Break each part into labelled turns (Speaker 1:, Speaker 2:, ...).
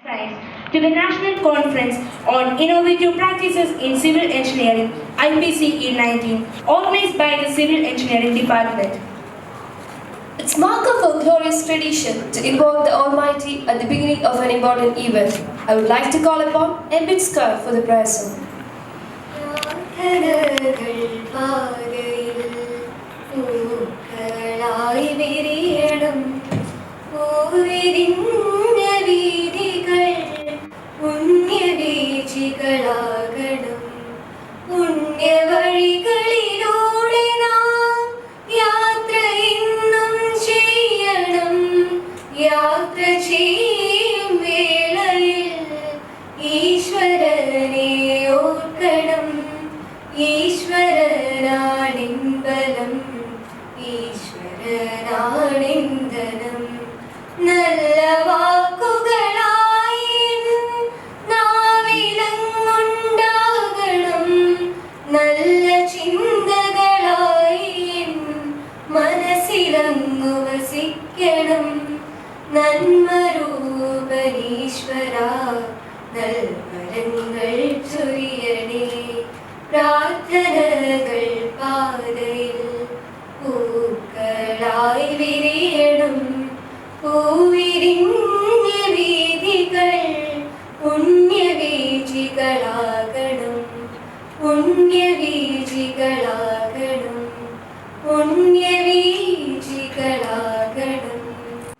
Speaker 1: Christ to the National Conference on Innovative Practices in Civil Engineering IPCE 19, organized by the Civil Engineering Department.
Speaker 2: It's mark of a glorious tradition to invoke the Almighty at the beginning of an important event. I would like to call upon MBITS for the prayer song.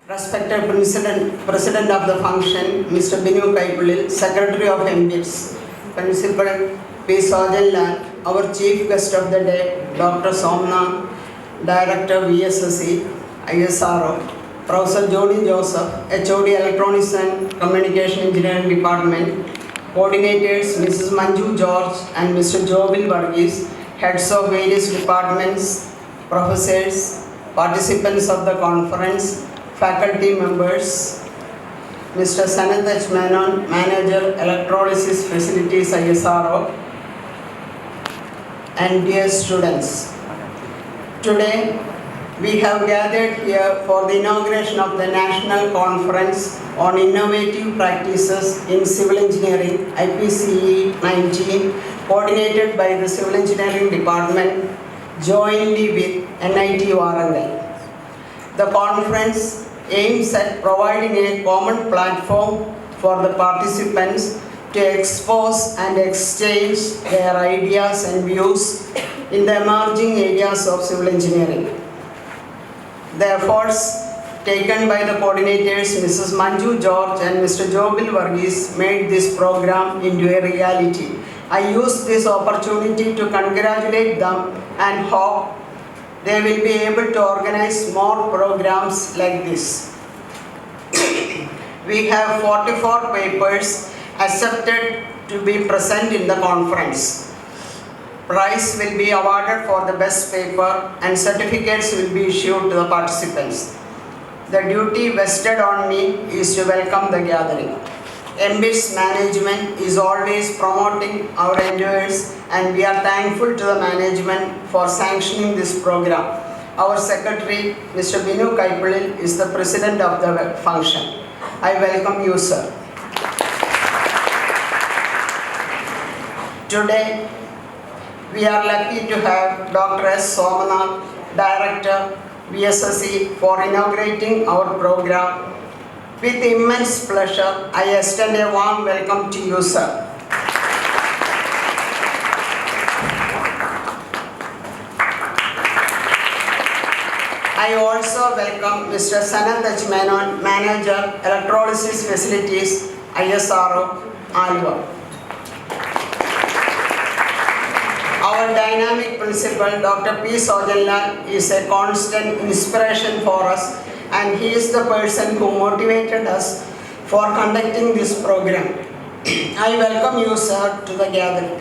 Speaker 3: Respected President of the function, Mr. Binu Kaipulil, Secretary of MBITS, Principal P. Sojanland, our Chief Guest of the day, Dr. Somanath, Director VSSC, ISRO, Professor Jody Joseph, HOD Electronics and Communication Engineering Department, Coordinators Mrs. Manju George and Mr. Jobil Varghese, Heads of various departments, Professors, participants of the conference, faculty members, Mr. Somanath Menon, Manager Electrolysis Facilities ISRO, and dear students. Today we have gathered here for the inauguration of the National Conference on Innovative Practices in Civil Engineering IPCE 19, coordinated by the Civil Engineering Department jointly with NIT Warangal. The conference aims at providing a common platform for the participants to expose and exchange their ideas and views in the emerging areas of civil engineering. The efforts taken by the coordinators Mrs. Manju George and Mr. Jobil Varghese made this program into a reality. I use this opportunity to congratulate them and hope they will be able to organize more programs like this. We have 44 papers accepted to be present in the conference. Prize will be awarded for the best paper and certificates will be issued to the participants. The duty vested on me is to welcome the gathering. MBITS management is always promoting our endeavors and we are thankful to the management for sanctioning this program. Our secretary, Mr. Binu Kaipulil, is the president of the function. I welcome you, sir. Today, we are lucky to have Dr. S. Somanath, Director, VSSC, for inaugurating our program. With immense pleasure, I extend a warm welcome to you, sir. I also welcome Mr. Somanath Menon, Manager, Electrolysis Facilities, ISRO, Alva. Our dynamic principal, Dr. P. Sojanland, is a constant inspiration for us and he is the person who motivated us for conducting this program. I welcome you, sir, to the gathering.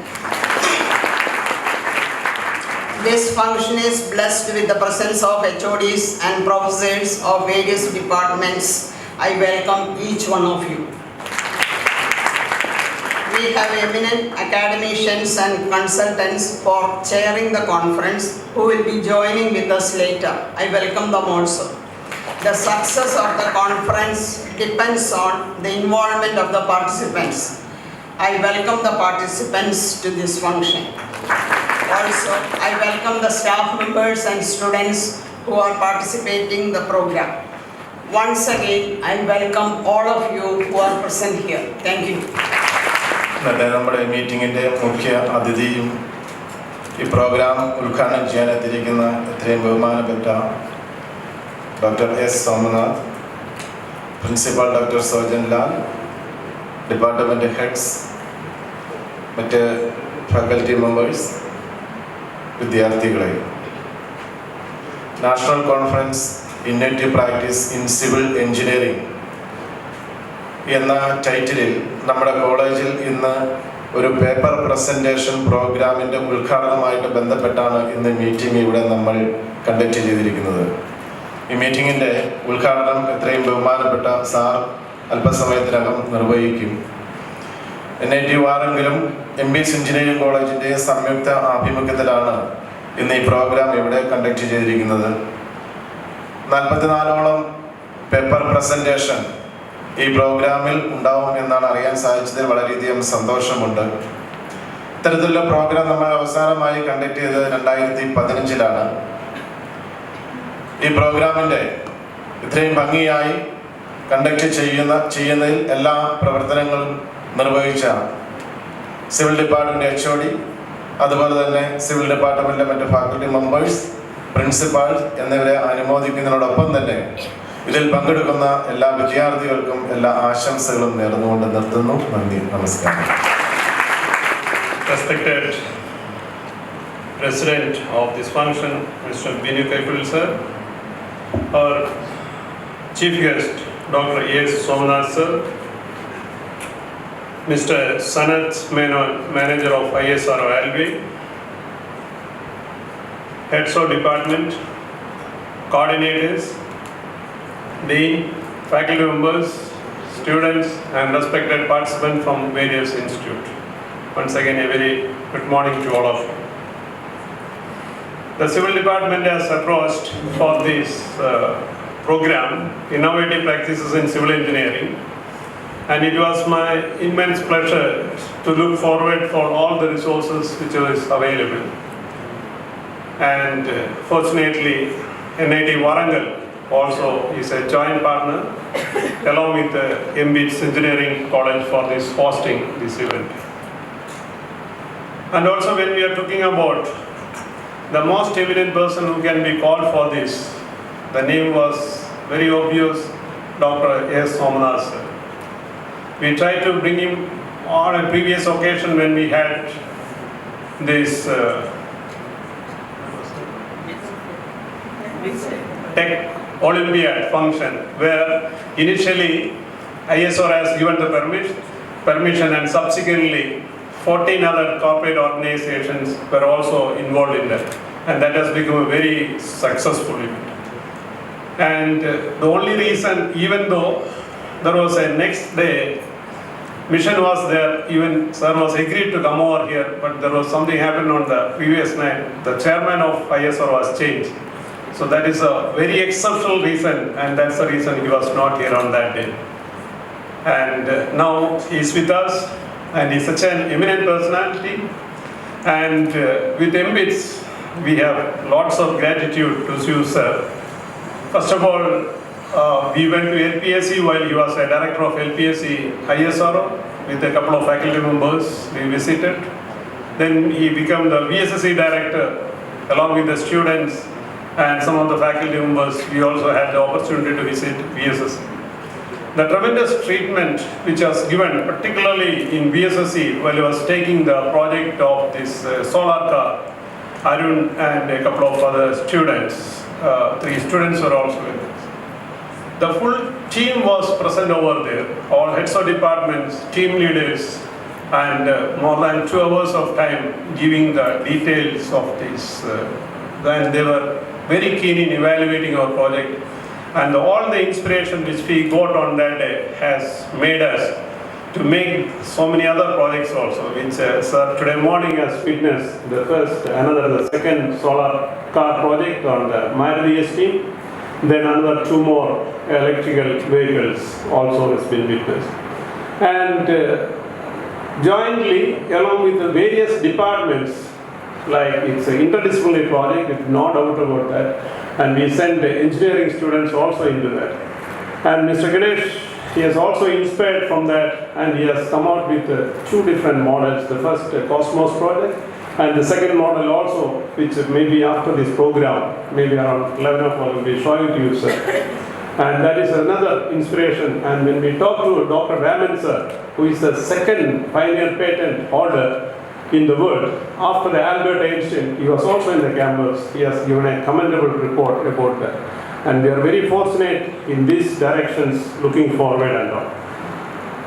Speaker 3: This function is blessed with the presence of HODs and professors of various departments. I welcome each one of you. We have eminent academicians and consultants for chairing the conference who will be joining with us later. I welcome them also. The success of the conference depends on the involvement of the participants. I welcome the participants to this function. Also, I welcome the staff members and students who are participating in the program. Once again, I welcome all of you who are present here. Thank you.
Speaker 4: ഇന്നത്തെ നമ്മുടെ മീറ്റിങ്ങിൻ്റെ മുഖ്യ അതിഥിയും ഈ programme ഉദ്ഘാടനം ചെയ്യാനെത്തിയിരിക്കുന്ന എത്രയും ബഹുമാനപ്പെട്ട doctor S Somnath, principal doctor Sojan Lal, department heads, മറ്റ് faculty members, വിദ്യാർത്ഥികളെ, national conference innovative practice in civil engineering എന്ന ടൈറ്റിലിൽ നമ്മുടെ കോളേജിൽ ഇന്ന് ഒരു പേപ്പർ പ്രസൻറ്റേഷൻ പ്രോഗ്രാമിൻ്റെ ഉദ്ഘാടനവുമായിട്ട് ബന്ധപ്പെട്ടാണ് ഇന്ന് മീറ്റിംഗ് ഇവിടെ നമ്മൾ കണ്ടക്ട് ചെയ്തിരിക്കുന്നത്. ഈ മീറ്റിങ്ങിൻ്റെ ഉദ്ഘാടനം എത്രയും ബഹുമാനപ്പെട്ട സാർ അല്പസമയത്തിനകം നിർവഹിക്കും. NIT-വാറെങ്കിലും MBITS എഞ്ചിനീയറിംഗ് കോളേജിൻ്റെ സംയുക്ത ആഭിമുഖ്യത്തിലാണ് ഇന്ന് ഈ പ്രോഗ്രാം ഇവിടെ കണ്ടക്ട് ചെയ്തിരിക്കുന്നത്. 44ഓളം പേപ്പർ പ്രസൻറ്റേഷൻ ഈ പ്രോഗ്രാമിൽ ഉണ്ടാവും എന്നാണ് അറിയാൻ സാധിച്ചതിൽ വളരെയധികം സന്തോഷമുണ്ട്. ഇത്തരത്തിലുള്ള പ്രോഗ്രാം നമ്മൾ അവസാനമായി കണ്ടക്ട് ചെയ്തത് 2015-ലാണ്. ഈ പ്രോഗ്രാമിൻ്റെ ഇത്രയും ഭംഗിയായി കണ്ടക്ട് ചെയ്യുന്നതിൽ എല്ലാ പ്രവർത്തനങ്ങളും നിർവഹിച്ച സിവിൽ ഡിപ്പാർട്ട്മെൻറ്റ് HOD, അതുപോലെ തന്നെ സിവിൽ ഡിപ്പാർട്ട്മെൻറ്റിലെ മറ്റ് ഫാക്കൽറ്റി മെമ്പേഴ്സ്, പ്രിൻസിപ്പാൾ എന്നിവരെ അനുമോദിക്കുന്നതിനോടൊപ്പം തന്നെ ഇതിൽ പങ്കെടുക്കുന്ന എല്ലാ വിദ്യാർത്ഥികൾക്കും എല്ലാ ആശംസകളും നേർന്നുകൊണ്ട് നിർത്തുന്നു. നന്ദി, നമസ്കാരം.
Speaker 5: Respected President of this function, Mr. Binu Kaipul sir, our Chief Guest, Dr. A.S. Somanath sir, Mr. Somanath, Manager of ISRO Railway, Heads of Department, Coordinators, Dean, faculty members, students and respected participants from various institutes. Once again, a very good morning to all of you. The Civil Department has approached for this program, Innovative Practices in Civil Engineering, and it was my immense pleasure to look forward for all the resources which is available. And fortunately, NIT Warangal also is a joint partner along with the MBITS Engineering College for this hosting this event. And also when we are talking about the most eminent person who can be called for this, the name was very obvious, Dr. A.S. Somanath sir. We tried to bring him on a previous occasion when we had this Tech Olympiad function, where initially ISRO has given the permission and subsequently 14 other corporate organizations were also involved in that, and that has become a very successful event. And the only reason, even though there was a next day mission was there, even sir was agreed to come over here, but there was something happened on the previous night. The chairman of ISRO was changed. So that is a very exceptional reason, and that's the reason he was not here on that day. And now he is with us, and he is such an eminent personality. And with MBITS, we have lots of gratitude to you, sir. First of all, we went to LPSC while he was a director of LPSC ISRO with a couple of faculty members. We visited. Then he became the VSSC director along with the students and some of the faculty members. We also had the opportunity to visit VSSC. The tremendous treatment which was given, particularly in VSSC while he was taking the project of this solar car, Arun and a couple of other students, 3 students were also with us. The full team was present over there, all heads of departments, team leaders, and more than 2 hours of time giving the details of this. Then they were very keen in evaluating our project, and all the inspiration which we got on that day has made us to make so many other projects also, which sir today morning has witnessed the second solar car project on the MBITS team, Then another 2 more electrical vehicles also has been witnessed. And jointly, along with the various departments, like it's an interdisciplinary project, it's no doubt about that. And we send the engineering students also into that. And Mr. Ganesh, he has also inspired from that, and he has come out with 2 different models. The first Cosmos project, and the second model also, which maybe after this program, maybe around 11 o'clock, will be showing to you, sir. And that is another inspiration. And when we talk to Dr. Raman, sir, who is the second pioneer patent holder in the world, after the Albert Einstein, he was also in the campus. He has given a commendable report about that. And we are very fortunate in these directions, looking forward and all.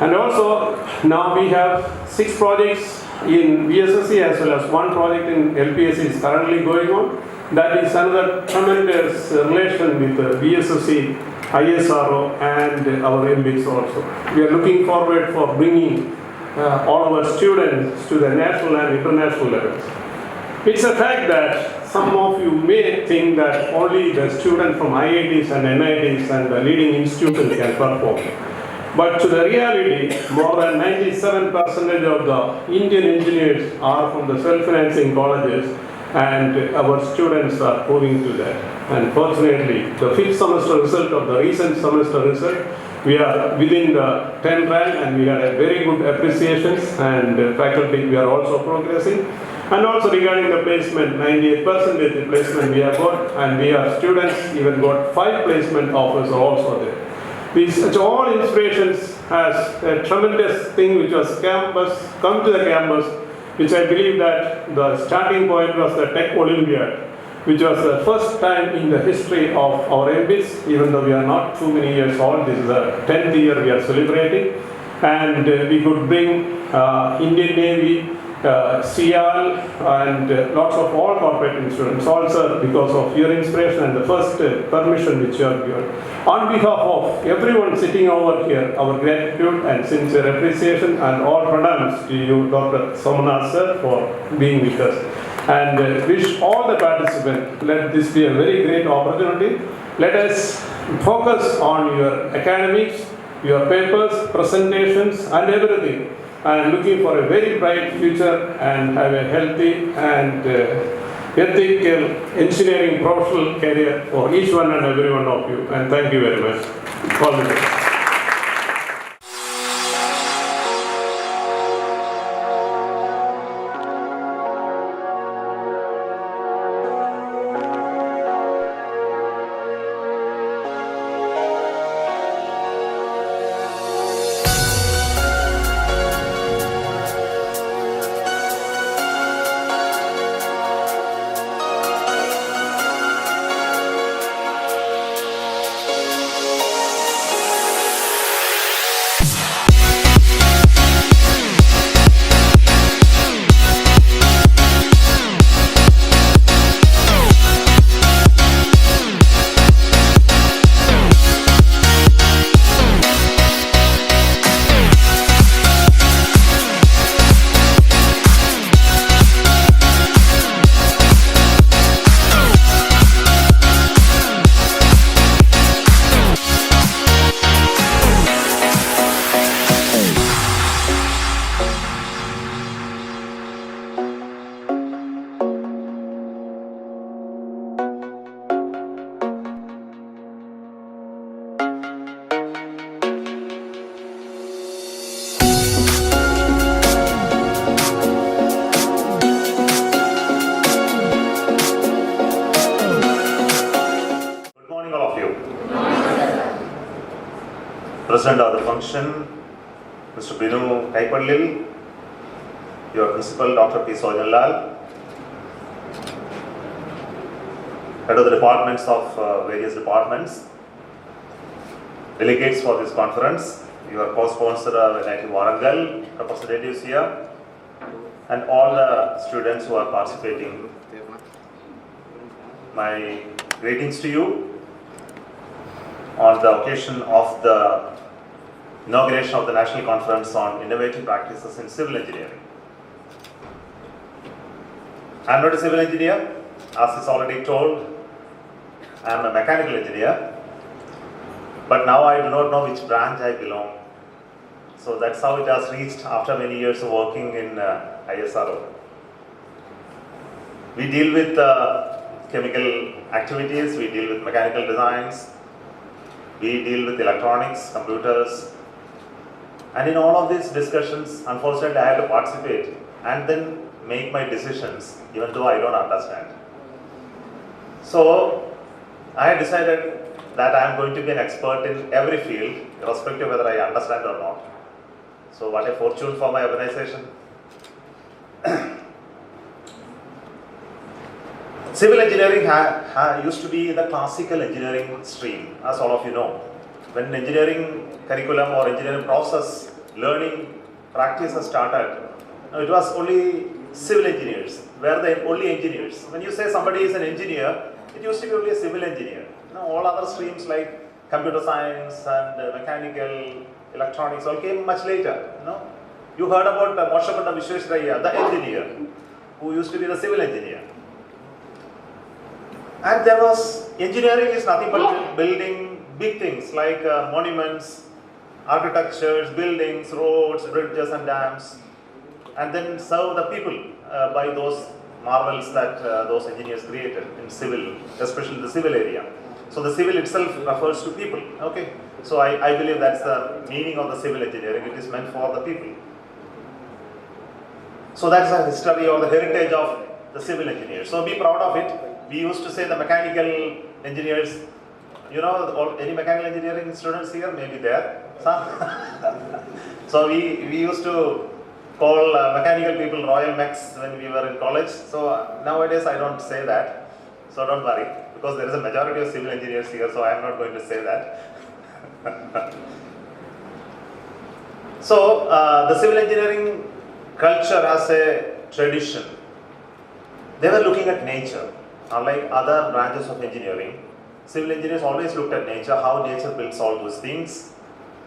Speaker 5: And also, now we have 6 projects in VSSC as well as 1 project in LPSC is currently going on. That is another tremendous relation with the VSSC, ISRO and our MBITS also. We are looking forward for bringing all our students to the national and international levels. It's a fact that some of you may think that only the students from IITs and NITs and the leading institutions can perform. But to the reality, more than 97% of the Indian engineers are from the self-financing colleges, and our students are moving to that. And fortunately, the 5th semester result of the recent semester result, we are within the 10th rank, and we had a very good appreciations, and faculty, we are also progressing. And also regarding the placement, 98% placement we have got, and we are students even got 5 placement offers also there. These all inspirations has a tremendous thing which was come to the campus, which I believe that the starting point was the Tech Olympiad, which was the first time in the history of our MBITS, even though we are not too many years old. This is the 10th year we are celebrating, and we could bring Indian Navy, CL, and lots of all corporate students also because of your inspiration and the first permission which you have given. On behalf of everyone sitting over here, our gratitude and sincere appreciation and all pranams to you, Dr. Somanath sir, for being with us. And wish all the participants, let this be a very great opportunity. Let us focus on your academics, your papers, presentations and everything. I am looking for a very bright future and have a healthy and ethical engineering professional career for each one and every one of you. And thank you very much. All the best.
Speaker 6: President of the function, Mr. Binu Kaipadlil, your principal, Dr. P. Sojanlal, head of the departments of various departments, delegates for this conference, your co-sponsor NIT Warangal, representatives here, and all the students who are participating. My greetings to you on the occasion of the inauguration of the National Conference on Innovative Practices in Civil Engineering. I am not a civil engineer, as is already told. I am a mechanical engineer, but now I do not know which branch I belong. So that's how it has reached after many years of working in ISRO. We deal with chemical activities, we deal with mechanical designs, we deal with electronics, computers, and in all of these discussions, unfortunately, I have to participate and then make my decisions, even though I don't understand. So I decided that I am going to be an expert in every field, irrespective whether I understand or not. So what a fortune for my organization. Civil engineering used to be the classical engineering stream, as all of you know. When engineering curriculum or engineering process, learning, practice started, it was only civil engineers, were the only engineers. When you say somebody is an engineer, it used to be only a civil engineer. Now all other streams like computer science and mechanical, electronics all came much later. You heard about Moshapanda Vishwesvaraya, the engineer, who used to be the civil engineer. And there was, engineering is nothing but building big things like monuments, architectures, buildings, roads, bridges and dams, and then serve the people by those marvels that those engineers created in civil, especially the civil area. So the civil itself refers to people, okay? So I believe that's the meaning of the civil engineering, it is meant for the people. So that's the history or the heritage of the civil engineers. So be proud of it. We used to say the mechanical engineers, any mechanical engineering students here may be there. So we used to call mechanical people Royal Mechs when we were in college. So nowadays I don't say that. So don't worry, because there is a majority of civil engineers here, so I am not going to say that. So the civil engineering culture has a tradition. They were looking at nature. Unlike other branches of engineering, civil engineers always looked at nature, how nature builds all those things,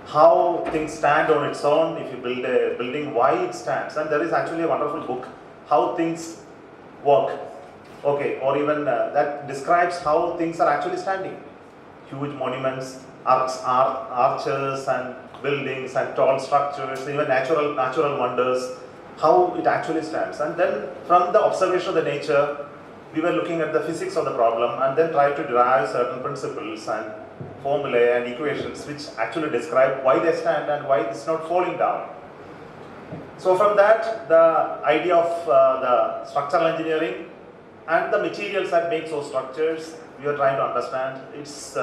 Speaker 6: how things stand on its own. If you build a building, why it stands. And there is actually a wonderful book, How Things Work. Okay, or even that describes how things are actually standing. Huge monuments, arches and buildings and tall structures, even natural wonders, how it actually stands. And then from the observation of the nature, we were looking at the physics of the problem and then try to derive certain principles and formulae and equations which actually describe why they stand and why it's not falling down. So from that, the idea of the structural engineering and the materials that make those structures, we are trying to understand its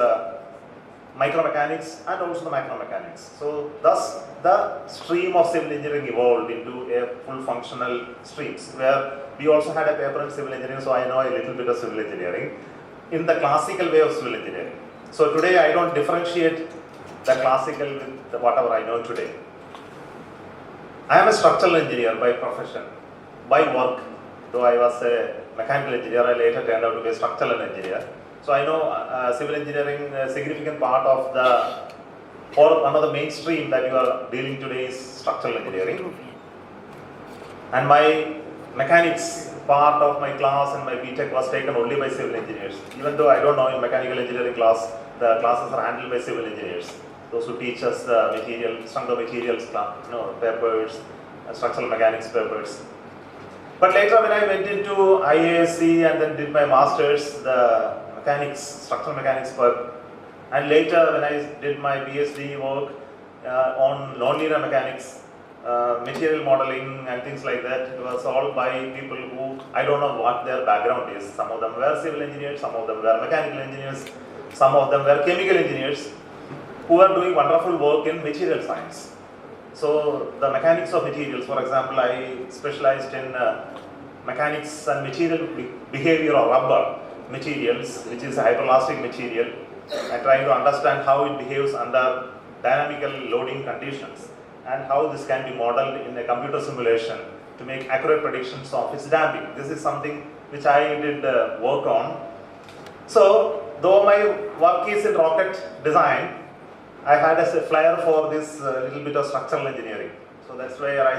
Speaker 6: micromechanics and also the macromechanics. So thus the stream of civil engineering evolved into a full functional streams, where we also had a paper in civil engineering, so I know a little bit of civil engineering in the classical way of civil engineering. So today I don't differentiate the classical with whatever I know today. I am a structural engineer by profession, by work. Though I was a mechanical engineer, I later turned out to be a structural engineer. So I know civil engineering, a significant part of one of the mainstream that you are dealing today is structural engineering. And my mechanics part of my class and my BTech was taken only by civil engineers. Even though I don't know in mechanical engineering class, the classes are handled by civil engineers. Those who teach us the material, strength of materials, papers, structural mechanics papers. But later when I went into IISc and then did my masters, the structural mechanics work, and later when I did my PhD work on nonlinear mechanics, material modeling and things like that, it was all by people who, I don't know what their background is. Some of them were civil engineers, some of them were mechanical engineers, some of them were chemical engineers who are doing wonderful work in material science. So the mechanics of materials, for example, I specialized in mechanics and material behavior of rubber materials, which is a hyperelastic material, and trying to understand how it behaves under dynamical loading conditions and how this can be modeled in a computer simulation to make accurate predictions of its damping. This is something which I did work on. So though my work is in rocket design, I had a flair for this little bit of structural engineering. So that's where I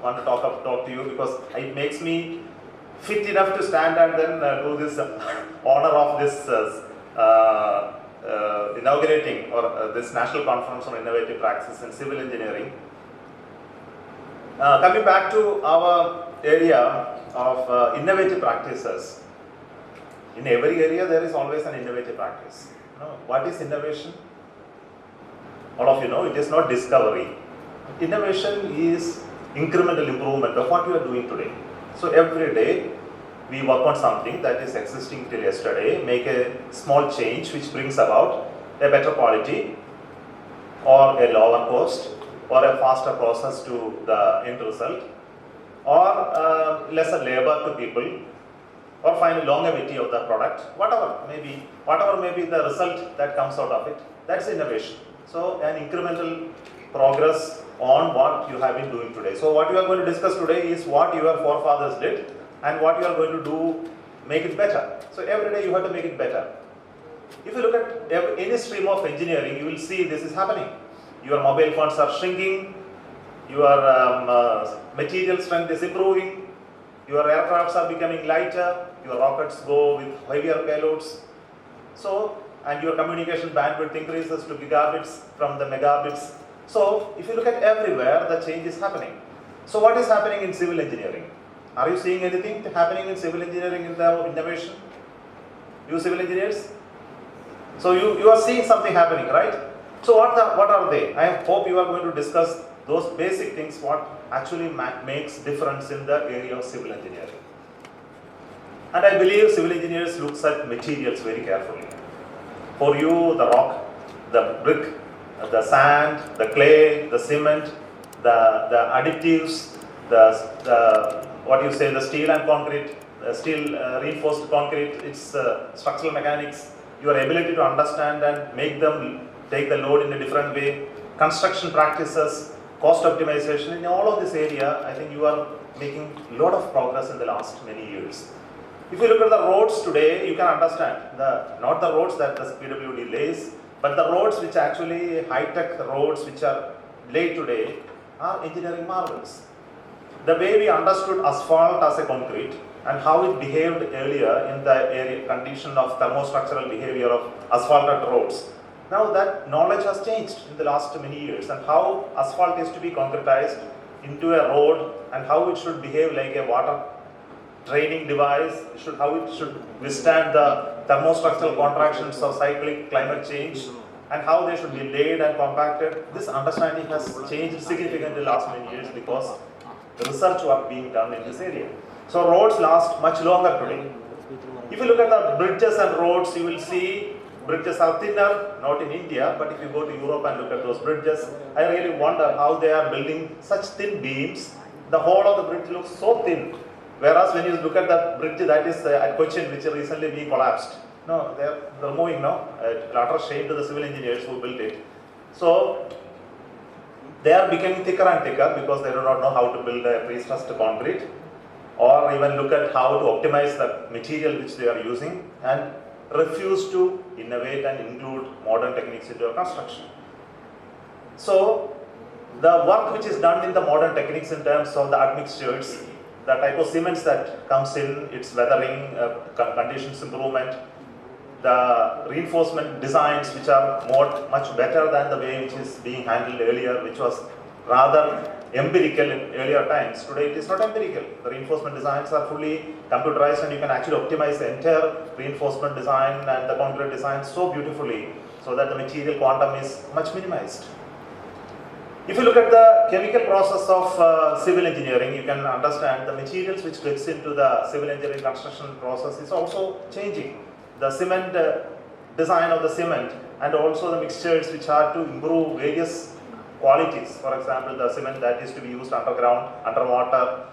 Speaker 6: want to talk to you, because it makes me fit enough to stand and then do this honor of this inaugurating this National Conference on Innovative Practices in Civil Engineering. Coming back to our area of innovative practices, in every area there is always an innovative practice. What is innovation? All of you know, it is not discovery. Innovation is incremental improvement of what you are doing today. So every day we work on something that is existing till yesterday, make a small change which brings about a better quality or a lower cost or a faster process to the end result, or lesser labor to people, or finally longevity of the product, whatever may be the result that comes out of it. That's innovation. So an incremental progress on what you have been doing today. So what you are going to discuss today is what your forefathers did and what you are going to do, make it better. So every day you have to make it better. If you look at any stream of engineering, you will see this is happening. Your mobile phones are shrinking, your material strength is improving, your aircrafts are becoming lighter, your rockets go with heavier payloads. So, and your communication bandwidth increases to gigabits from the megabits. So, if you look at everywhere, the change is happening. So, what is happening in civil engineering? Are you seeing anything happening in civil engineering in the innovation? You civil engineers? So, you are seeing something happening, right? So, what are they? I hope you are going to discuss those basic things, what actually makes difference in the area of civil engineering. And I believe civil engineers looks at materials very carefully. For you, the rock, the brick, the sand, the clay, the cement, the additives, the steel and concrete, steel reinforced concrete, its structural mechanics, your ability to understand and make them take the load in a different way, construction practices, cost optimization, in all of this area, I think you are making a lot of progress in the last many years. If you look at the roads today, you can understand, not the roads that the PWD lays, but the roads which actually high-tech roads which are laid today are engineering marvels. The way we understood asphalt as a concrete and how it behaved earlier in the condition of thermostructural behavior of asphalted roads. Now that knowledge has changed in the last many years, and how asphalt is to be concretized into a road and how it should behave like a water draining device, how it should withstand the thermostructural contractions of cyclic climate change, and how they should be laid and compacted. This understanding has changed significantly in the last many years because the research work being done in this area. So roads last much longer today. If you look at the bridges and roads, you will see bridges are thinner, not in India, but if you go to Europe and look at those bridges, I really wonder how they are building such thin beams. The whole of the bridge looks so thin. Whereas when you look at the bridge that is at Cochin, which is recently being collapsed, no, they're moving now. Utter shame to the civil engineers who built it. So they are becoming thicker and thicker because they do not know how to build a pre-stressed concrete, or even look at how to optimize the material which they are using, and refuse to innovate and include modern techniques into construction. So the work which is done in the modern techniques in terms of the admixtures, the type of cements that comes in, its weathering, conditions improvement, the reinforcement designs which are much better than the way which is being handled earlier, which was rather empirical in earlier times. Today it is not empirical. The reinforcement designs are fully computerized and you can actually optimize the entire reinforcement design and the concrete design so beautifully so that the material quantum is much minimized. If you look at the chemical process of civil engineering, you can understand the materials which gets into the civil engineering construction process is also changing. The cement design of the cement and also the mixtures which are to improve various qualities. For example, the cement that is to be used underground, underwater,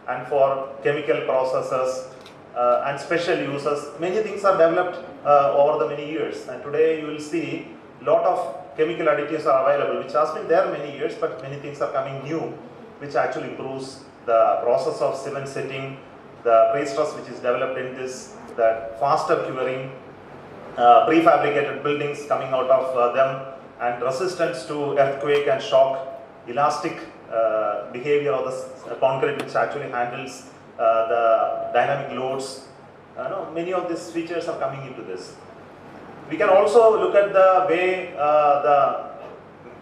Speaker 6: and for chemical processes and special uses. Many things are developed over the many years, and today you will see a lot of chemical additives are available, which has been there many years, but many things are coming new, which actually improves the process of cement setting, the pre-stress which is developed in this, the faster curing, prefabricated buildings coming out of them, and resistance to earthquake and shock, elastic behavior of the concrete which actually handles the dynamic loads. Many of these features are coming into this. We can also look at the way the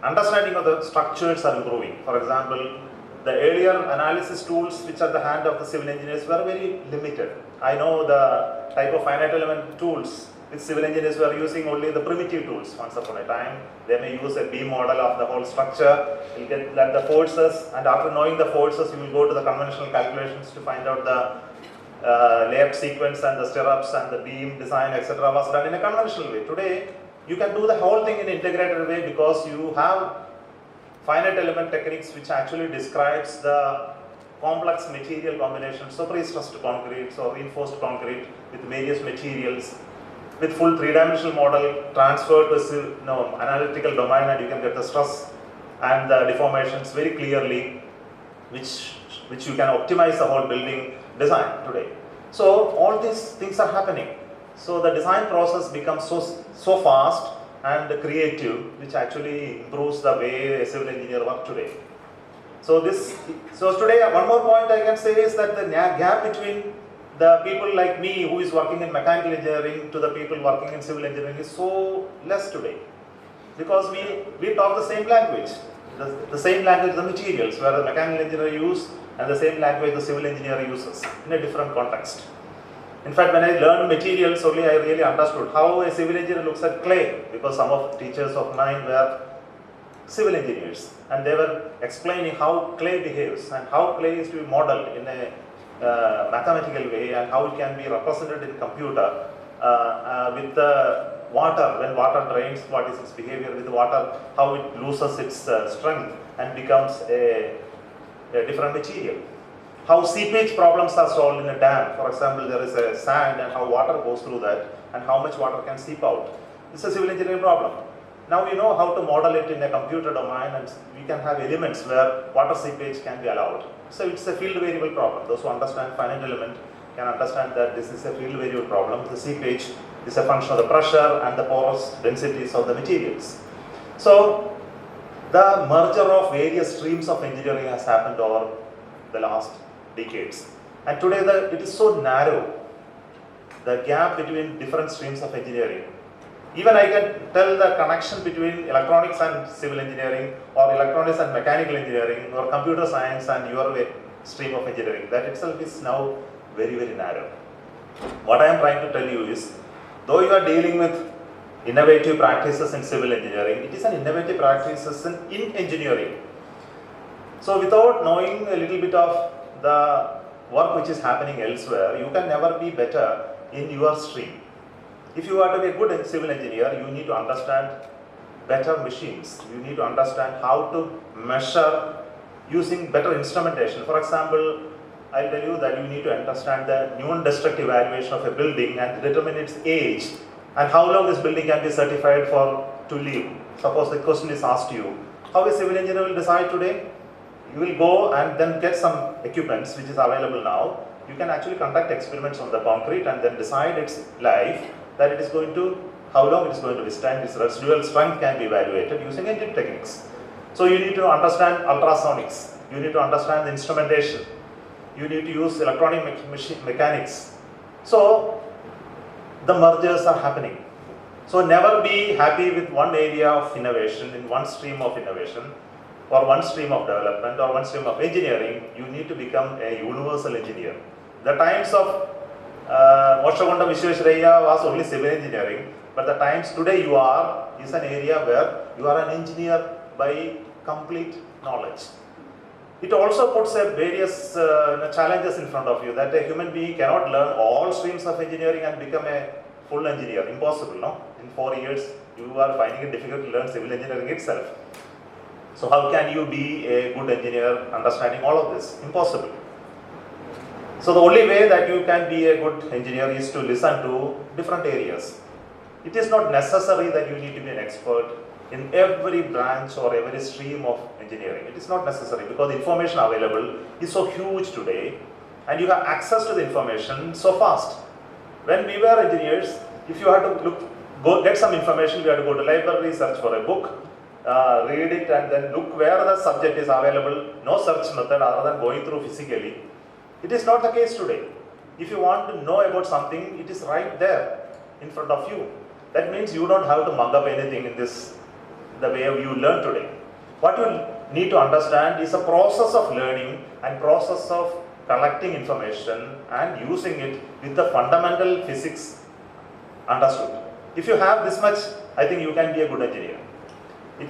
Speaker 6: understanding of the structures are improving. For example, the earlier analysis tools which are at the hand of the civil engineers were very limited. I know the type of finite element tools which civil engineers were using only the primitive tools once upon a time. They may use a beam model of the whole structure, you get the forces, and after knowing the forces you will go to the conventional calculations to find out the layout sequence and the stirrups and the beam design, etc. was done in a conventional way. Today you can do the whole thing in an integrated way because you have finite element techniques which actually describes the complex material combinations, so pre-stressed concrete, so reinforced concrete with various materials, with full three-dimensional model transferred to analytical domain, and you can get the stress and the deformations very clearly, which you can optimize the whole building design today. So all these things are happening. So the design process becomes so fast and creative, which actually improves the way a civil engineer works today. So today one more point I can say is that the gap between the people like me who is working in mechanical engineering to the people working in civil engineering is so less today, because we talk the same language, the same language, the materials where the mechanical engineer uses, and the same language the civil engineer uses in a different context. In fact, when I learned materials only, I really understood how a civil engineer looks at clay, because some of the teachers of mine were civil engineers and they were explaining how clay behaves and how clay is to be modeled in a mathematical way and how it can be represented in computer with the water. When water drains, what is its behavior with water, how it loses its strength and becomes a different material. How seepage problems are solved in a dam. For example, there is a sand and how water goes through that and how much water can seep out. This is a civil engineering problem. Now we know how to model it in a computer domain, and we can have elements where water seepage can be allowed. So it's a field variable problem. Those who understand finite element can understand that this is a field variable problem. The seepage is a function of the pressure and the porous densities of the materials. So the merger of various streams of engineering has happened over the last decades. And today it is so narrow, the gap between different streams of engineering. Even I can tell the connection between electronics and civil engineering, or electronics and mechanical engineering, or computer science and your stream of engineering. That itself is now very, very narrow. What I am trying to tell you is, though you are dealing with innovative practices in civil engineering, it is an innovative practices in engineering. So without knowing a little bit of the work which is happening elsewhere, you can never be better in your stream. If you are to be a good civil engineer, you need to understand better machines. You need to understand how to measure using better instrumentation. For example, I'll tell you that you need to understand the non-destructive evaluation of a building and determine its age and how long this building can be certified to live. Suppose the question is asked to you, how a civil engineer will decide today? You will go and then get some equipments which is available now. You can actually conduct experiments on the concrete and then decide its life, that it is going to, how long it is going to withstand. Its residual strength can be evaluated using engine techniques. So you need to understand ultrasonics, you need to understand the instrumentation, you need to use electronic mechanics. So the mergers are happening. So never be happy with one area of innovation, in one stream of innovation, or one stream of development, or one stream of engineering. You need to become a universal engineer. The times of Mokshakonda Vishwesvaraya was only civil engineering, but the times today you are is an area where you are an engineer by complete knowledge. It also puts various challenges in front of you, that a human being cannot learn all streams of engineering and become a full engineer. Impossible, no? In 4 years, you are finding it difficult to learn civil engineering itself. So how can you be a good engineer understanding all of this? Impossible. So the only way that you can be a good engineer is to listen to different areas. It is not necessary that you need to be an expert in every branch or every stream of engineering. It is not necessary, because the information available is so huge today and you have access to the information so fast. When we were engineers, if you had to go get some information, you had to go to library, search for a book, read it, and then look where the subject is available. No search method other than going through physically. It is not the case today. If you want to know about something, it is right there in front of you. that means you don't have to mug up anything in this, the way you learn today. What you need to understand is a process of learning and process of collecting information and using it with the fundamental physics understood. If you have this much, I think you can be a good engineer.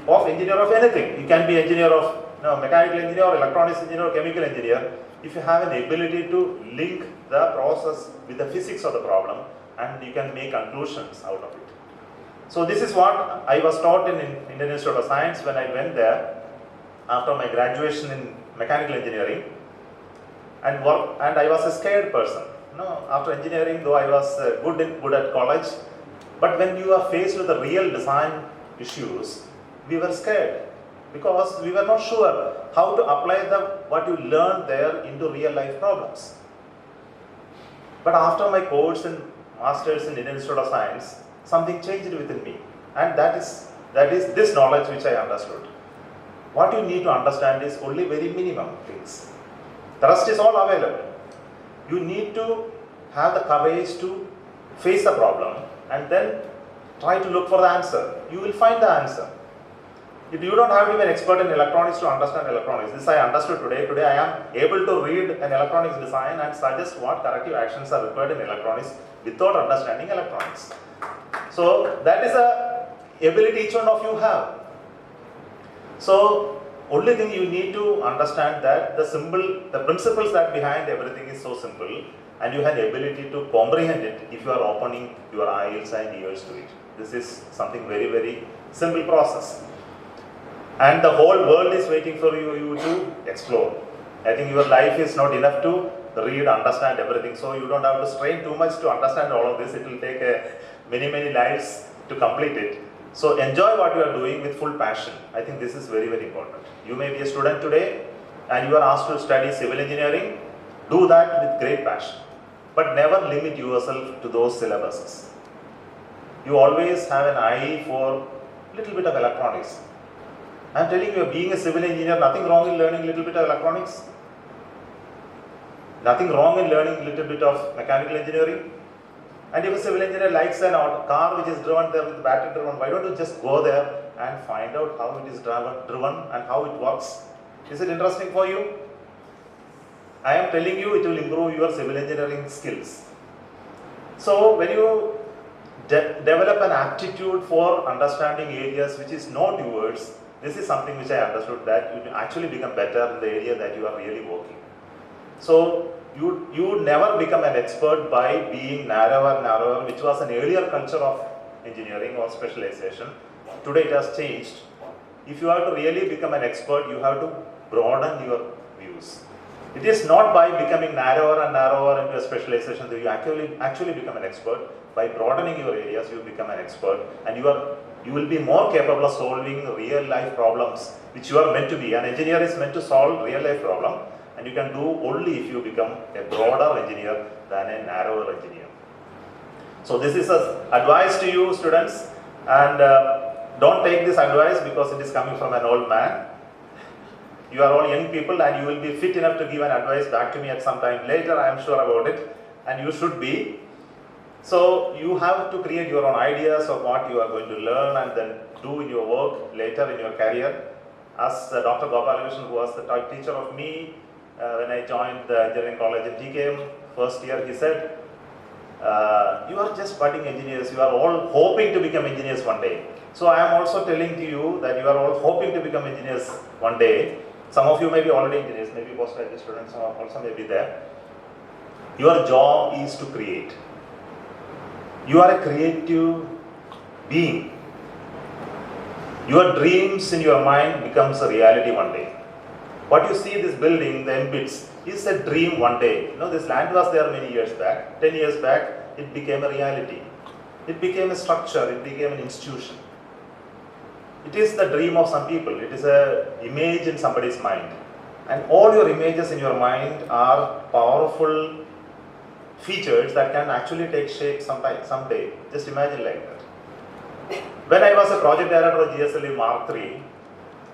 Speaker 6: Of engineer of anything, you can be engineer of mechanical engineer or electronics engineer or chemical engineer. If you have an ability to link the process with the physics of the problem, and you can make conclusions out of it. So this is what I was taught in Indian Institute of Science when I went there after my graduation in mechanical engineering, and I was a scared person. After engineering, though I was good at college, but when you are faced with the real design issues, we were scared because we were not sure how to apply what you learned there into real life problems. But after my course in Masters in Indian Institute of Science, something changed within me, and that is this knowledge which I understood. What you need to understand is only very minimum things. The rest is all available. You need to have the courage to face the problem and then try to look for the answer. You will find the answer. If you don't have to be an expert in electronics to understand electronics, this I understood today. Today I am able to read an electronics design and suggest what corrective actions are required in electronics without understanding electronics. So that is a ability each one of you have. So only thing you need to understand that the principles that behind everything is so simple, and you have the ability to comprehend it if you are opening your eyes and ears to it. This is something very, very simple process. And the whole world is waiting for you to explore. I think your life is not enough to read, understand everything, so you don't have to strain too much to understand all of this. It will take many, many lives to complete it. So enjoy what you are doing with full passion. I think this is very, very important. You may be a student today and you are asked to study civil engineering. Do that with great passion, but never limit yourself to those syllabuses. You always have an eye for a little bit of electronics. I am telling you, being a civil engineer, nothing wrong in learning a little bit of electronics. Nothing wrong in learning a little bit of mechanical engineering. And if a civil engineer likes a car which is driven there with battery driven, why don't you just go there and find out how it is driven and how it works? Is it interesting for you? I am telling you, it will improve your civil engineering skills. So when you develop an aptitude for understanding areas which is not yours, this is something which I understood, that you actually become better in the area that you are really working. So you never become an expert by being narrower, which was an earlier culture of engineering or specialization. Today it has changed. If you are to really become an expert, you have to broaden your views. It is not by becoming narrower and narrower into a specialization that you actually become an expert. By broadening your areas, you become an expert, and you will be more capable of solving real life problems which you are meant to be. An engineer is meant to solve real life problem, and you can do only if you become a broader engineer than a narrower engineer. So this is advice to you students, and don't take this advice because it is coming from an old man. You are all young people and you will be fit enough to give an advice back to me at some time later, I am sure about it, and you should be. So you have to create your own ideas of what you are going to learn and then do in your work later in your career. As Dr. Gopalakrishnan, who was the teacher of me when I joined the engineering college in TKM, first year, he said, you are just budding engineers, you are all hoping to become engineers one day. So I am also telling to you that you are all hoping to become engineers one day. Some of you may be already engineers, maybe postgraduate students also may be there. Your job is to create. You are a creative being. Your dreams in your mind becomes a reality one day. What you see this building, the MBITS, is a dream one day. You know, this land was there many years back. 10 years back, it became a reality. It became a structure, it became an institution. It is the dream of some people. It is an image in somebody's mind. And all your images in your mind are powerful features that can actually take shape someday. Just imagine like that. When I was a project director of GSLE Mark III,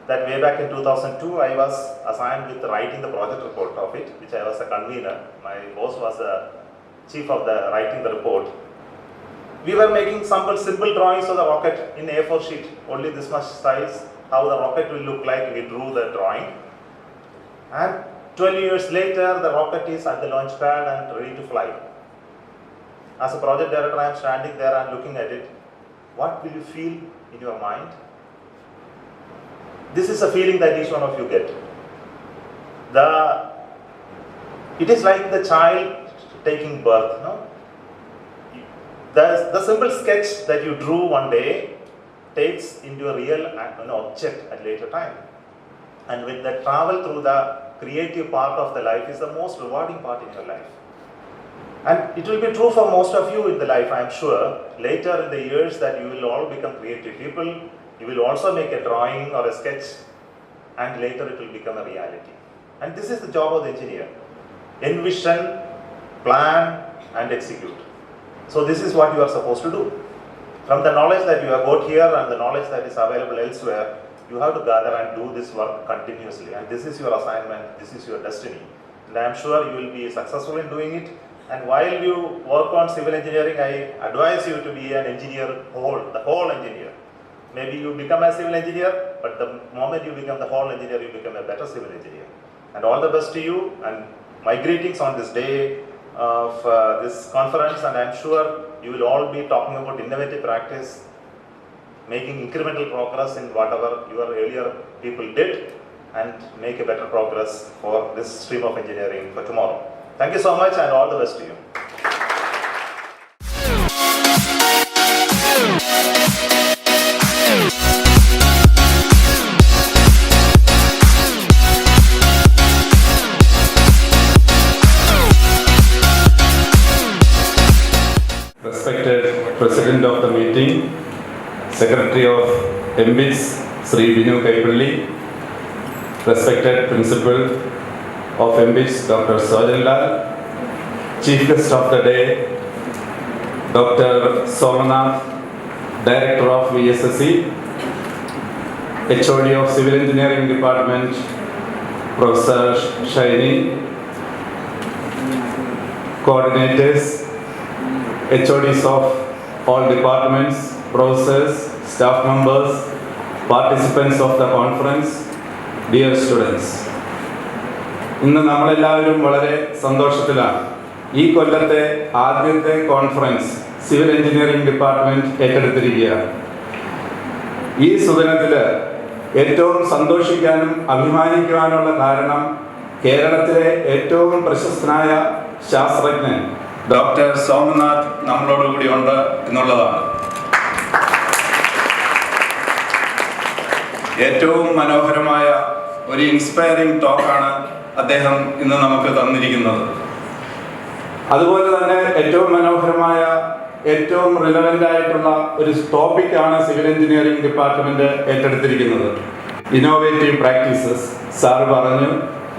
Speaker 6: that way back in 2002, I was assigned with writing the project report of it, which I was a convener. My boss was a chief of the writing the report. we were making simple drawings of the rocket in A4 sheet, only this much size, how the rocket will look like. We drew the drawing. And 12 years later, the rocket is at the launch pad and ready to fly. As a project director, I am standing there and looking at it. What will you feel in your mind? This is a feeling that each one of you get. It is like the child taking birth. No? The simple sketch that you drew one day takes into a real object at later time. And with that travel through the creative part of the life is the most rewarding part in your life. And it will be true for most of you in the life, I am sure. Later in the years that you will all become creative people, you will also make a drawing or a sketch, and later it will become a reality. And this is the job of the engineer. Envision, plan, and execute. So this is what you are supposed to do. From the knowledge that you have got here and the knowledge that is available elsewhere, you have to gather and do this work continuously. And this is your assignment, this is your destiny. And I am sure you will be successful in doing it. And while you work on civil engineering, I advise you to be an engineer the whole engineer. Maybe you become a civil engineer, but the moment you become the whole engineer, you become a better civil engineer. And all the best to you, and my greetings on this day of this conference, and I am sure you will all be talking about innovative practice, making incremental progress in whatever your earlier people did, and make a better progress for this stream of engineering for tomorrow. Thank you so much, and all the best to you.
Speaker 7: Respected President of the meeting, Secretary of MBITS, Sri Vinu Kaipalli, respected Principal of MBITS, Dr. Sojanlal, Chief Guest of the day, Dr. Somanath, Director of VSSC, HOD of Civil Engineering Department, Professor Shaini, coordinators, HODs of all departments, professors, staff members, participants of the conference, dear students. ഇന്ന് നമ്മളെല്ലാവരും വളരെ സന്തോഷത്തിലാണ്. ഈ കൊല്ലത്തെ ആദ്യത്തെ conference civil engineering department ഏറ്റെടുത്തിരിക്കുകയാണ്. ഈ സുദിനത്തിൽ ഏറ്റവും സന്തോഷിക്കാനും അഭിമാനിക്കുവാനുള്ള കാരണം കേരളത്തിലെ ഏറ്റവും പ്രശസ്തനായ ശാസ്ത്രജ്ഞൻ ഡോക്ടർ സോമനാഥ് നമ്മളോടുകൂടി ഉണ്ട് എന്നുള്ളതാണ്. ഏറ്റവും മനോഹരമായ ഒരു ഇൻസ്പയറിംഗ് ടോക്കാണ് അദ്ദേഹം ഇന്ന് നമുക്ക് തന്നിരിക്കുന്നത്. അതുപോലെ തന്നെ ഏറ്റവും മനോഹരമായ ഏറ്റവും റിലവൻ്റ് ആയിട്ടുള്ള ഒരു ടോപ്പിക്കാണ് സിവിൽ എഞ്ചിനീയറിംഗ് ഡിപ്പാർട്ട്മെന്റ് ഏറ്റെടുത്തിരിക്കുന്നത്. Innovative practices. സാറ് പറഞ്ഞു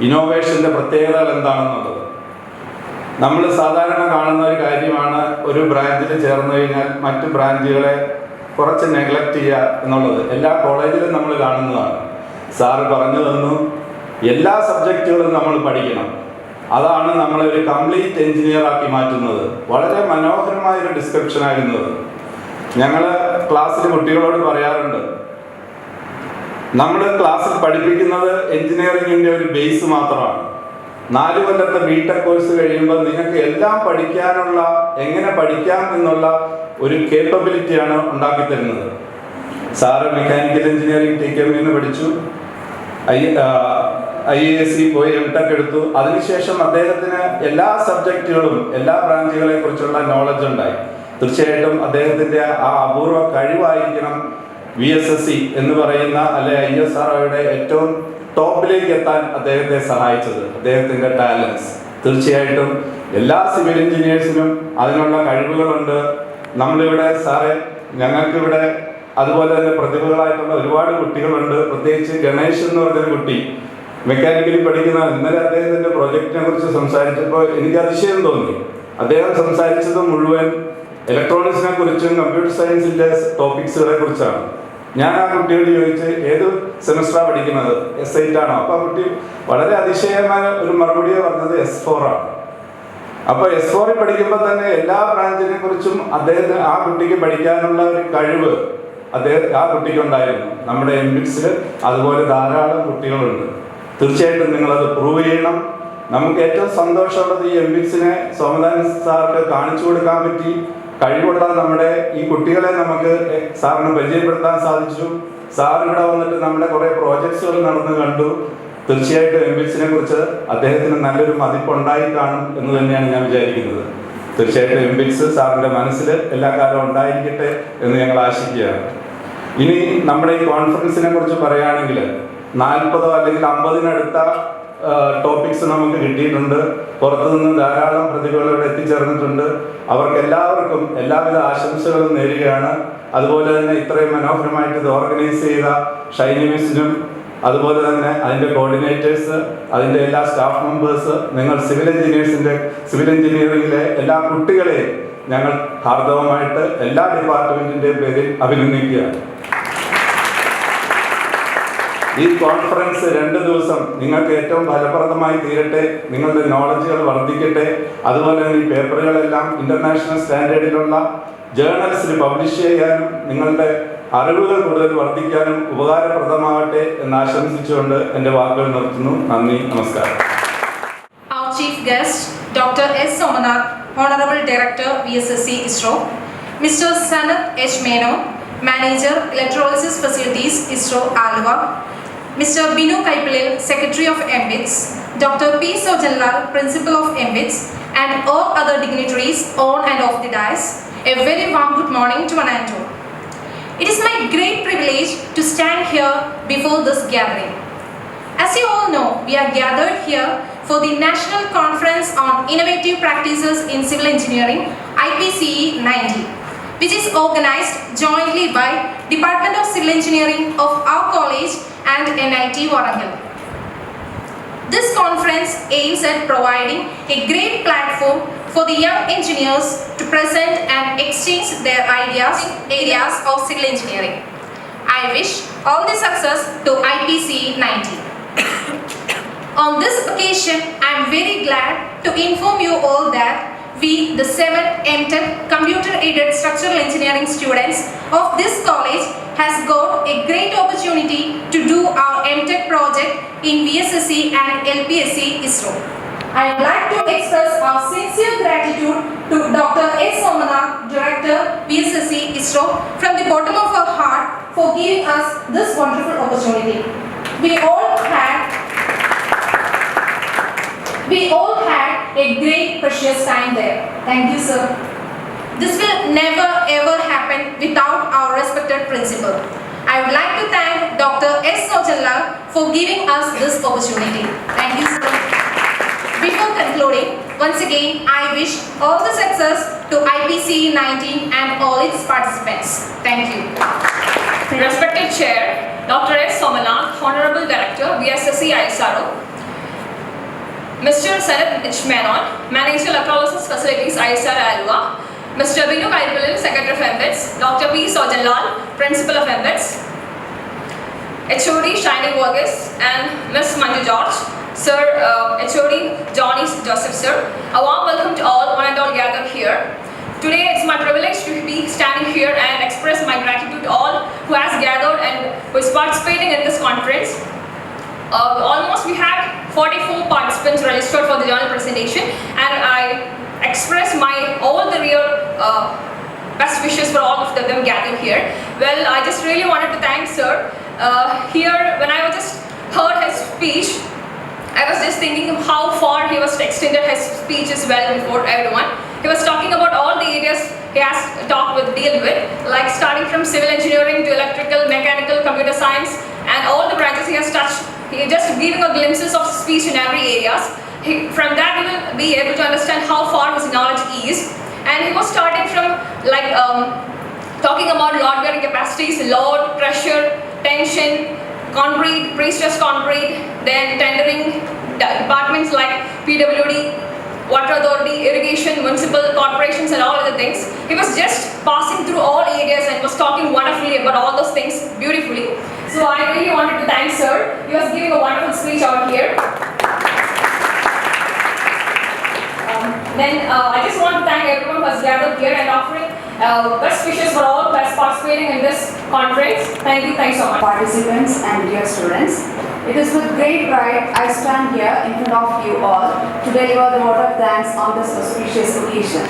Speaker 7: ഇന്നോവേഷൻ്റെ പ്രത്യേകതകൾ എന്താണെന്നുള്ളത്. നമ്മൾ സാധാരണ കാണുന്ന ഒരു കാര്യമാണ് ഒരു ബ്രാഞ്ചിൽ ചേർന്ന് കഴിഞ്ഞാൽ മറ്റു ബ്രാഞ്ചുകളെ കുറച്ച് നെഗ്ലക്റ്റ് ചെയ്യുക എന്നുള്ളത്. എല്ലാ കോളേജിലും നമ്മൾ കാണുന്നതാണ്. സാറ് പറഞ്ഞു തന്നു എല്ലാ സബ്ജക്റ്റുകളും നമ്മൾ പഠിക്കണം. അതാണ് നമ്മളെ ഒരു കംപ്ലീറ്റ് എഞ്ചിനീയർ ആക്കി മാറ്റുന്നത്. വളരെ മനോഹരമായൊരു ഡിസ്ക്രിപ്ഷൻ ആയിരുന്നു. ഞങ്ങൾ ക്ലാസ്സിൽ കുട്ടികളോട് പറയാറുണ്ട്, നമ്മൾ ക്ലാസ്സിൽ പഠിപ്പിക്കുന്നത് എഞ്ചിനീയറിംഗിൻ്റെ ഒരു ബേസ് മാത്രമാണ്. 4 കൊല്ലത്തെ ബിടെക് കോഴ്സ് കഴിയുമ്പോൾ നിങ്ങൾക്ക് എല്ലാം പഠിക്കാനുള്ള, എങ്ങനെ പഠിക്കാം എന്നുള്ള ഒരു കേപ്പബിലിറ്റിയാണ് ഉണ്ടാക്കി തരുന്നത്. സാറ് മെക്കാനിക്കൽ എഞ്ചിനീയറിംഗ് TKM പഠിച്ചു, IISc പോയി MTech എടുത്തു. അതിനുശേഷം അദ്ദേഹത്തിന് എല്ലാ സബ്ജക്റ്റുകളും എല്ലാ ബ്രാഞ്ചുകളെ കുറിച്ചുള്ള നോളജ് ഉണ്ടായി. തീർച്ചയായിട്ടും അദ്ദേഹത്തിൻ്റെ ആ അപൂർവ കഴിവായിരിക്കണം VSSC എന്ന് പറയുന്ന അല്ലെ ISROയുടെ ഏറ്റവും ടോപ്പിലേക്ക് എത്താൻ അദ്ദേഹത്തെ സഹായിച്ചത്. അദ്ദേഹത്തിൻ്റെ ടാലൻസ്. തീർച്ചയായിട്ടും എല്ലാ സിവിൽ എഞ്ചിനീയേഴ്സിനും അതിനുള്ള കഴിവുകളുണ്ട്. നമ്മളിവിടെ സാറേ ഞങ്ങൾക്കിവിടെ അതുപോലെ തന്നെ പ്രതിഭകളായിട്ടുള്ള ഒരുപാട് കുട്ടികളുണ്ട്. പ്രത്യേകിച്ച് ഗണേഷ് എന്ന് പറഞ്ഞൊരു കുട്ടി മെക്കാനിക്കലി പഠിക്കുന്ന, ഇന്നലെ അദ്ദേഹത്തിൻ്റെ പ്രൊജക്റ്റിനെ കുറിച്ച് സംസാരിച്ചപ്പോൾ എനിക്ക് അതിശയം തോന്നി. അദ്ദേഹം സംസാരിച്ചത് മുഴുവൻ ഇലക്ട്രോണിക്സിനെ കുറിച്ചും കമ്പ്യൂട്ടർ സയൻസിൻ്റെ ടോപ്പിക്സുകളെ കുറിച്ചാണ്. ഞാൻ ആ കുട്ടിയോട് ചോദിച്ച് ഏത് സെമിസ്റ്ററാണ് പഠിക്കുന്നത്, S8 ആണോ? അപ്പോൾ ആ കുട്ടി വളരെ അതിശയമായ ഒരു മറുപടിയെ പറഞ്ഞത് S4 ആണ്. അപ്പോൾ S4 പഠിക്കുമ്പോൾ തന്നെ എല്ലാ ബ്രാഞ്ചിനെ കുറിച്ചും അദ്ദേഹത്തിന് ആ കുട്ടിക്ക് പഠിക്കാനുള്ള ഒരു കഴിവ് ആ കുട്ടിക്ക് ഉണ്ടായിരുന്നു. നമ്മുടെ MBITS അതുപോലെ ധാരാളം കുട്ടികളുണ്ട്. തീർച്ചയായിട്ടും നിങ്ങളത് പ്രൂവ് ചെയ്യണം. നമുക്ക് ഏറ്റവും സന്തോഷമുള്ളത് ഈ MBITS-നെ സോമനാഥ് സാർക്ക് കാണിച്ചു കൊടുക്കാൻ പറ്റി. കഴിവുള്ള നമ്മുടെ ഈ കുട്ടികളെ നമുക്ക് സാറിന് പരിചയപ്പെടുത്താൻ സാധിച്ചു. സാർ ഇവിടെ വന്നിട്ട് നമ്മുടെ കുറേ പ്രോജക്ട്സുകൾ നടന്നു കണ്ടു. തീർച്ചയായിട്ടും MBITS-നെ കുറിച്ച് അദ്ദേഹത്തിന് നല്ലൊരു മതിപ്പുണ്ടായി കാണും എന്ന് തന്നെയാണ് ഞാൻ വിചാരിക്കുന്നത്. തീർച്ചയായിട്ടും MBITS സാറിൻ്റെ മനസ്സിൽ എല്ലാ കാലവും ഉണ്ടായിരിക്കട്ടെ എന്ന് ഞങ്ങൾ ആശിക്കുകയാണ്. ഇനി നമ്മുടെ ഈ കോൺഫറൻസിനെ കുറിച്ച് പറയുകയാണെങ്കിൽ 40 അല്ലെങ്കിൽ 50-നടുത്ത ടോപ്പിക്സ് നമുക്ക് കിട്ടിയിട്ടുണ്ട്. പുറത്തുനിന്ന് ധാരാളം പ്രതിഭകൾ ഇവിടെ എത്തിച്ചേർന്നിട്ടുണ്ട്. അവർക്ക് എല്ലാവർക്കും എല്ലാവിധ ആശംസകളും നേരുകയാണ്. അതുപോലെ തന്നെ ഇത്രയും മനോഹരമായിട്ട് ഇത് ഓർഗനൈസ് ചെയ്ത ഷൈനി മിസ്സിനും അതുപോലെ തന്നെ അതിൻ്റെ കോർഡിനേറ്റേഴ്സ്, അതിൻ്റെ എല്ലാ സ്റ്റാഫ് മെമ്പേഴ്സ്, നിങ്ങൾ സിവിൽ എഞ്ചിനീയറിംഗിലെ എല്ലാ കുട്ടികളെയും ഞങ്ങൾ ഹാർദവമായിട്ട് എല്ലാ ഡിപ്പാർട്ട്മെൻറ്റിൻ്റെയും പേരിൽ അഭിനന്ദിക്കുകയാണ്. ഈ കോൺഫറൻസ് 2 ദിവസം നിങ്ങൾക്ക് ഏറ്റവും ഫലപ്രദമായി തീരട്ടെ, നിങ്ങളുടെ നോളജുകൾ വർദ്ധിക്കട്ടെ. അതുപോലെ തന്നെ ഈ പേപ്പറുകളെല്ലാം ഇൻ്റർനാഷണൽ സ്റ്റാൻഡേർഡിലുള്ള ജേർണൽസിൽ പബ്ലിഷ് ചെയ്യാനും നിങ്ങളുടെ അറിവുകൾ കൂടുതൽ വർദ്ധിക്കാനും ഉപകാരപ്രദമാകട്ടെ എന്ന് ആശംസിച്ചുകൊണ്ട് എൻ്റെ വാക്കുകൾ നിർത്തുന്നു. നന്ദി, നമസ്കാരം.
Speaker 1: Our chief guest, Dr. S. Somanath, Honorable Director, VSSC ISRO, Mr. Somanath H. Menon, Manager, Electrolysis Facilities, ISRO, Alva, Mr. Binu Kaipalil, Secretary of MBITS, Dr. P. Sojanlal, Principal of MBITS, and all other dignitaries on and off the dais, a very warm good morning to one and all. It is my great privilege to stand here before this gathering. As you all know, we are gathered here for the National Conference on Innovative Practices in Civil Engineering, IPCE 90, which is organized jointly by Department of Civil Engineering of our college and NIT Warangal. This conference aims at providing a great platform for the young engineers to present and exchange their ideas in areas of civil engineering. I wish all the success to IPCE 90. On this occasion, I am very glad to inform you all that we, the 7 MTech Computer-Aided Structural Engineering students of this college, has got a great opportunity to do our MTech project in VSSC and LPSC ISRO. I would like to express our sincere gratitude to Dr. S. Somanath, Director, VSSC ISRO, from the bottom of our heart for giving us this wonderful opportunity. We all had a great precious time there. Thank you, sir. This will never ever happen without our respected principal. I would like to thank Dr. S. Sojanlal for giving us this opportunity. Thank you, sir. Before concluding, once again, I wish all the success to IPCE 19 and all its participants. Thank you.
Speaker 8: Respected Chair, Dr. S. Somanath, Honorable Director, VSSC ISRO, Mr. Somanath H. Menon, Manager Electrolysis Facilities, ISRO Alva, Mr. Binu Kaipalil, Secretary of MBITS, Dr. P. Sojanlal, Principal of MBITS, HOD Shiny Vargas, and Ms. Manju George, Sir, HOD Johnny Joseph, sir. A warm welcome to all, one and all gathered here. Today it's my privilege to be standing here and express my gratitude to all who has gathered and who is participating in this conference. Almost we had 44 participants registered for the journal presentation, and I express all the real best wishes for all of them gathered here. Well, I just really wanted to thank sir. Here, when I was just heard his speech, I was just thinking of how far he was extended his speech as well before everyone. He was talking about all the areas he has deal with, like starting from civil engineering to electrical, mechanical, computer science, and all the branches he has touched. He just giving a glimpses of speech in every areas. From that we will be able to understand how far his knowledge is. And he was starting from like talking about load bearing capacities, load, pressure, tension, concrete, pre-stressed concrete, then tendering departments like PWD, water authority, irrigation, municipal corporations, and all other things. He was just passing through all areas and was talking wonderfully about all those things beautifully. So I really wanted to thank sir. He was giving a wonderful speech out here. Then I just want to thank everyone who has gathered here and offering best wishes for all who participating in this conference. Thank you so much.
Speaker 9: Participants and dear students, it is with great pride I stand here in front of you all to deliver the vote of thanks on this auspicious occasion.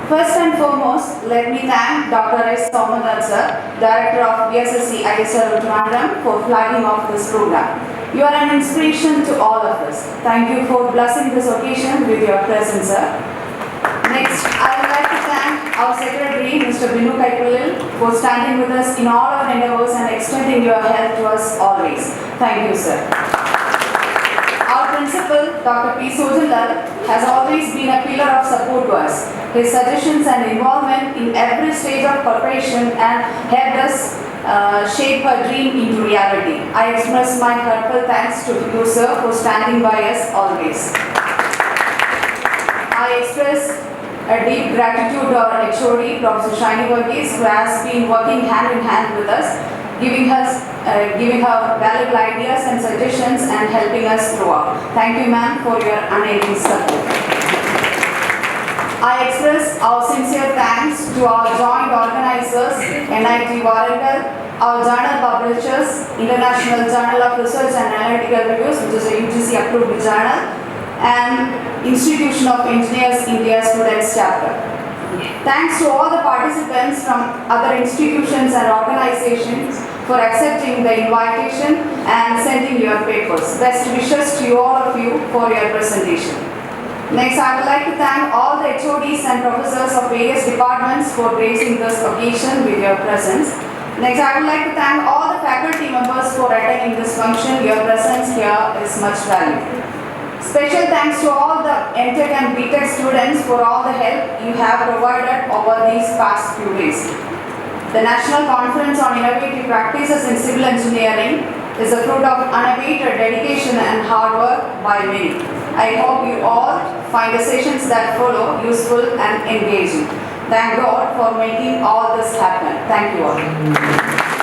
Speaker 9: First and foremost, let me thank Dr. S. Somanath sir, Director of VSSC ISRO Trivandrum, for flagging off this program. You are an inspiration to all of us. Thank you for blessing this occasion with your presence, sir. Next, I would like to thank our Secretary, Mr. Binu Kaikulil, for standing with us in all our endeavors and extending your help to us always. Thank you, sir. Our Principal, Dr. P. Sojilal, has always been a pillar of support to us. His suggestions and involvement in every stage of preparation and helped us shape her dream into reality. I express my heartfelt thanks to you, sir, for standing by us always. I express a deep gratitude to our HOD, Professor Shiny Varghese, who has been working hand in hand with us, giving her valuable ideas and suggestions and helping us throughout. Thank you, ma'am, for your unending support. I express our sincere thanks to our joint organizers, NIT Warangal, our journal publishers, International Journal of Research and Analytical Reviews, which is a UGC approved journal, and Institution of Engineers India Students Chapter. Thanks to all the participants from other institutions and organizations for accepting the invitation and sending your papers. Best wishes to all of you for your presentation. Next, I would like to thank all the HODs and professors of various departments for gracing this occasion with your presence. Next, I would like to thank all the faculty members for attending this function. Your presence here is much valued. Special thanks to all the MTech and BTech students for all the help you have provided over these past few days. The National Conference on Innovative Practices in Civil Engineering is a fruit of unabated dedication and hard work by many. I hope you all find the sessions that follow useful and engaging. Thank God for making all this happen. Thank you all.